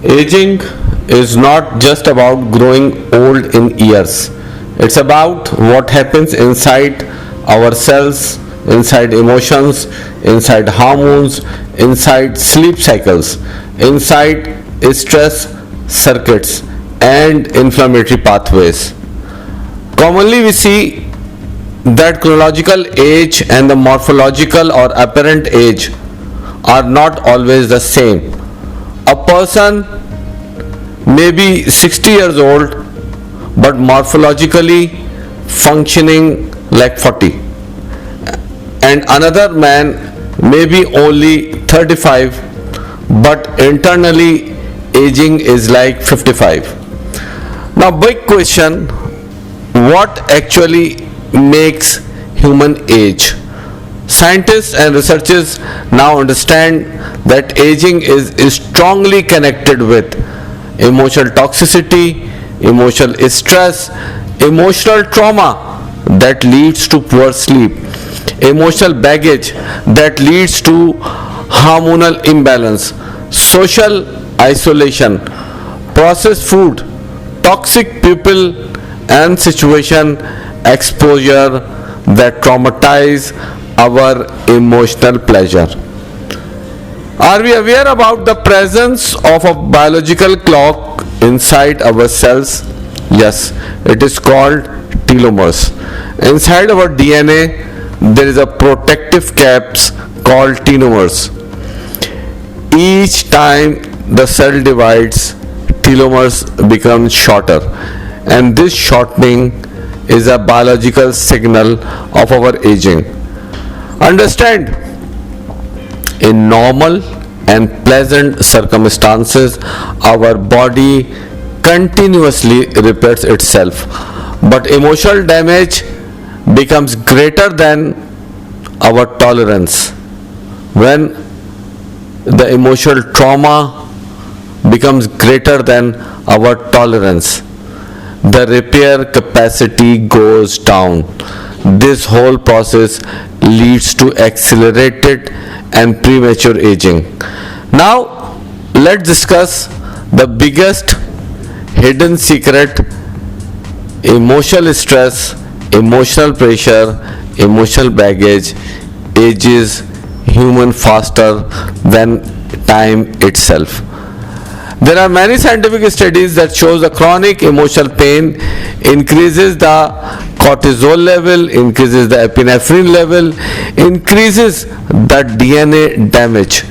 Aging is not just about growing old in years. It's about what happens inside our cells, inside emotions, inside hormones, inside sleep cycles, inside stress circuits, and inflammatory pathways. Commonly, we see that chronological age and the morphological or apparent age are not always the same. A person may be 60 years old but morphologically functioning like 40, and another man may be only 35 but internally aging is like 55. Now, big question, what actually makes human age? Scientists and researchers now understand that aging is strongly connected with emotional toxicity, emotional stress, emotional trauma that leads to poor sleep, emotional baggage that leads to hormonal imbalance, social isolation, processed food, toxic people and situation exposure that traumatize our emotional pleasure. Are we aware about the presence of a biological clock inside our cells? Yes, it is called telomeres. Inside our DNA, there is a protective caps called telomeres. Each time the cell divides, telomeres become shorter, and this shortening is a biological signal of our aging. Understand, in normal and pleasant circumstances, our body continuously repairs itself, but emotional damage becomes greater than our tolerance. When the emotional trauma becomes greater than our tolerance, the repair capacity goes down. This whole process leads to accelerated and premature aging. Now, let's discuss the biggest hidden secret: emotional stress, emotional pressure, emotional baggage ages human faster than time itself. There are many scientific studies that shows the chronic emotional pain increases the cortisol level, increases the epinephrine level, increases the DNA damage,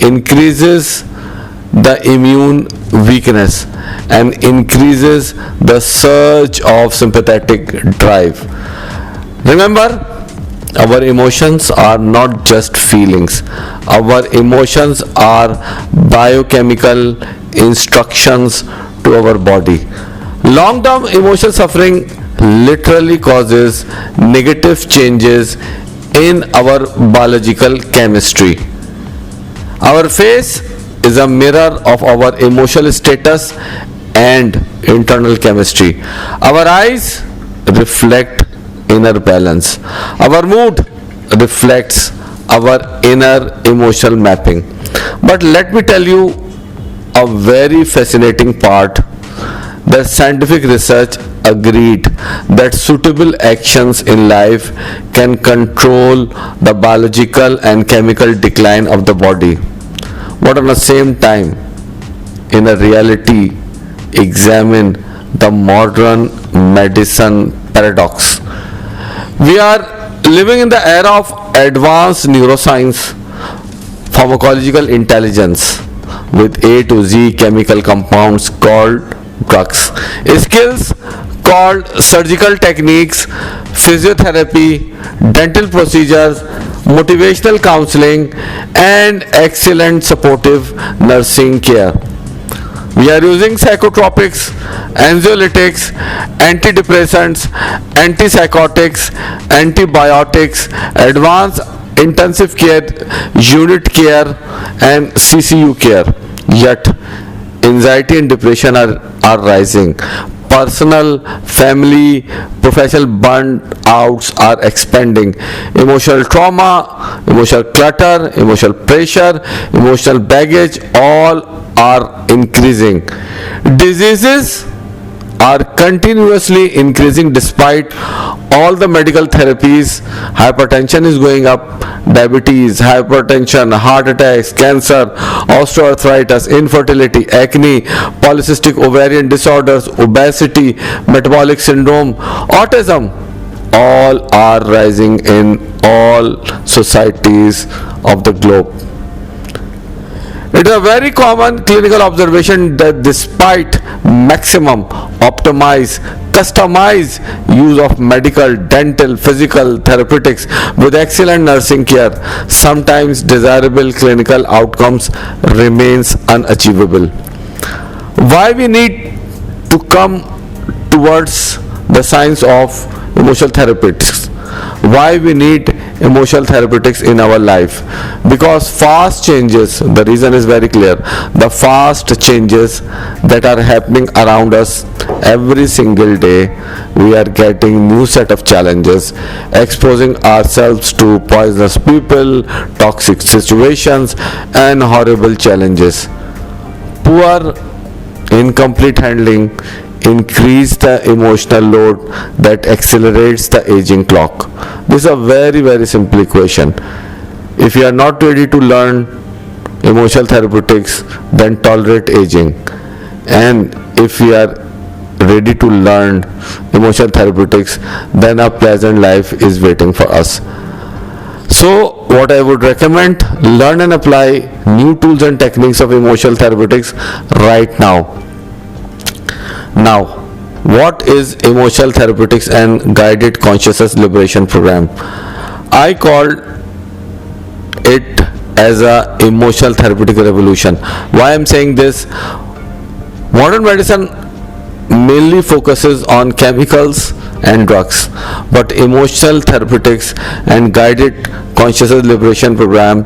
increases the immune weakness, and increases the surge of sympathetic drive. Remember, our emotions are not just feelings. Our emotions are biochemical instructions to our body. Long-term emotional suffering literally causes negative changes in our biological chemistry. Our face is a mirror of our emotional status and internal chemistry. Our eyes reflect inner balance. Our mood reflects our inner emotional mapping. But let me tell you a very fascinating part. The scientific research agreed that suitable actions in life can control the biological and chemical decline of the body. But at the same time, in a reality, examine the modern medicine paradox. We are living in the era of advanced neuroscience, pharmacological intelligence, with A to Z chemical compounds called drugs, skills called surgical techniques, physiotherapy, dental procedures, motivational counseling, and excellent supportive nursing care. We are using psychotropics, anxiolytics, antidepressants, antipsychotics, antibiotics, advanced intensive care, unit care, and CCU care. Yet, anxiety and depression are rising. Personal, family, professional burnouts are expanding. Emotional trauma, emotional clutter, emotional pressure, emotional baggage, all are increasing. Diseases are continuously increasing despite all the medical therapies. Hypertension is going up, diabetes, hypertension, heart attacks, cancer, osteoarthritis, infertility, acne, polycystic ovarian disorders, obesity, metabolic syndrome, autism, all are rising in all societies of the globe. It is a very common clinical observation that despite maximum, optimize, customize use of medical, dental, physical, therapeutics with excellent nursing care, sometimes desirable clinical outcomes remains unachievable. Why we need to come towards the science of emotional therapeutics? Why we need emotional therapeutics in our life? Because fast changes, the reason is very clear, the fast changes that are happening around us every single day, we are getting new set of challenges, exposing ourselves to poisonous people, toxic situations and horrible challenges. Poor incomplete handling increase the emotional load that accelerates the aging clock. This is a very simple equation. If you are not ready to learn emotional therapeutics, then tolerate aging. And if we are ready to learn emotional therapeutics, then a pleasant life is waiting for us. So what I would recommend, learn and apply new tools and techniques of emotional therapeutics right now. Now, what is emotional therapeutics and guided consciousness liberation program? I called it as a emotional therapeutic revolution. Why I'm saying this? Modern medicine mainly focuses on chemicals and drugs, but emotional therapeutics and guided consciousness liberation program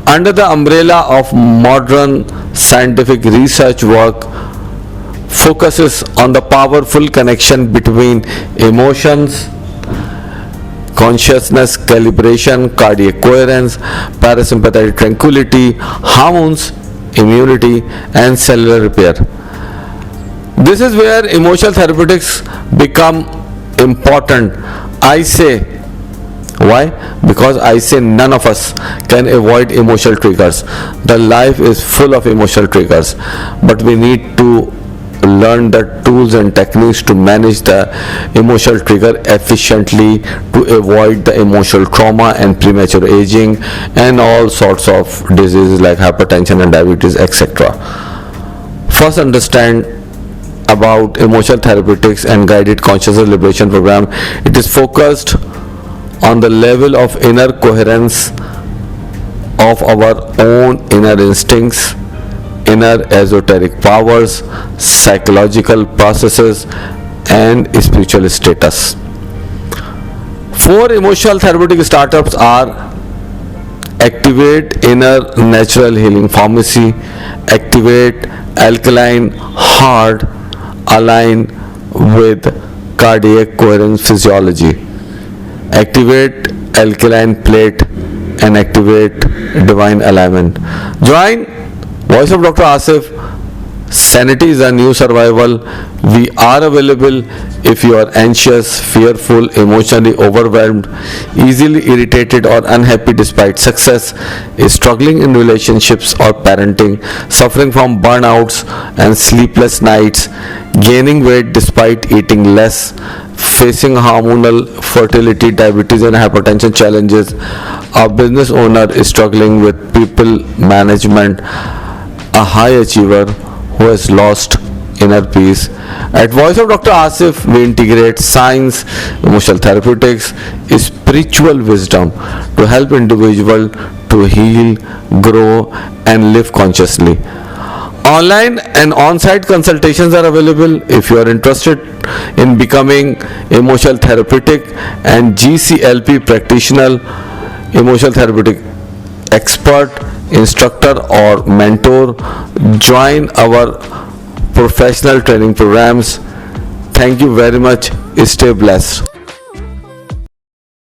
under the umbrella of modern scientific research work focuses on the powerful connection between emotions, consciousness calibration, cardiac coherence, parasympathetic tranquility, hormones, immunity and cellular repair. This is where emotional therapeutics become important. I say, why? Because I say none of us can avoid emotional triggers. The life is full of emotional triggers, but we need to learn the tools and techniques to manage the emotional trigger efficiently, to avoid the emotional trauma and premature aging and all sorts of diseases like hypertension and diabetes, etc. First, understand about emotional therapeutics and guided consciousness liberation program. It is focused on the level of inner coherence of our own inner instincts, inner esoteric powers, psychological processes and spiritual status. 4 emotional therapeutic startups are: activate inner natural healing pharmacy, activate alkaline heart, align with cardiac coherence physiology, activate alkaline plate and activate divine alignment. Join Voice of Dr. Asif. Sanity is a new survival. We are available if you are anxious, fearful, emotionally overwhelmed, easily irritated or unhappy despite success, struggling in relationships or parenting, suffering from burnouts and sleepless nights, gaining weight despite eating less, facing hormonal, fertility, diabetes and hypertension challenges, a business owner is struggling with people management, a high achiever who has lost inner peace. At Voice of Dr. Asif, we integrate science, emotional therapeutics, spiritual wisdom to help individuals to heal, grow and live consciously. Online and on-site consultations are available. If you are interested in becoming emotional therapeutic and GCLP practitioner, emotional therapeutic expert, instructor or mentor, join our professional training programs. Thank you very much. Stay blessed.